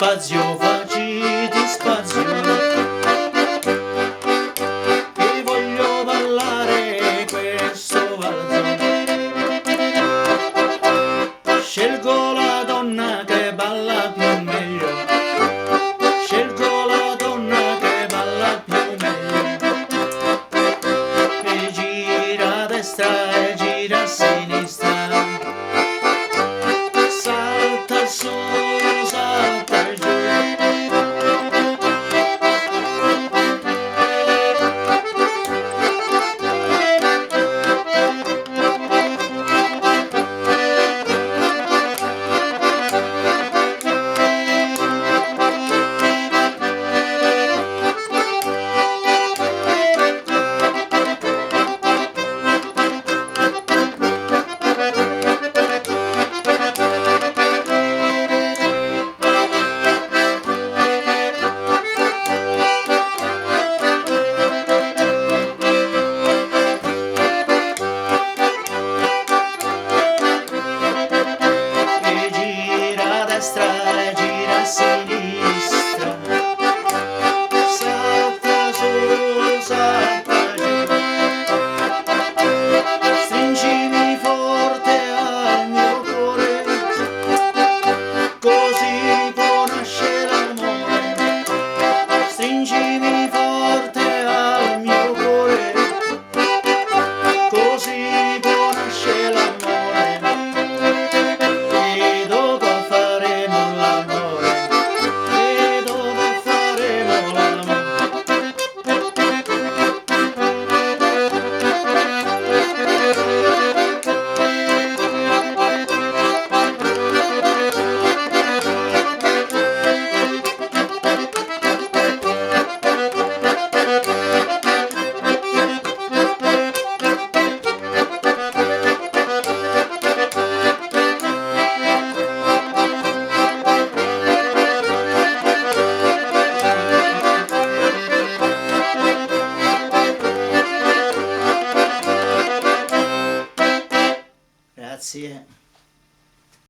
spazio, faciti spazio, vi voglio ballare questo valzer. Scelgo la donna che balla più meglio, scelgo la donna che balla più meglio, e gira a destra e gira a sinistra, salta su, salta giù. Destra e gira a sinistra, salta su, salta giù, stringimi forte al mio cuore, così può nascere l'amore, stringimi forte al mio cuore, così può nascere l'amore. Grazie.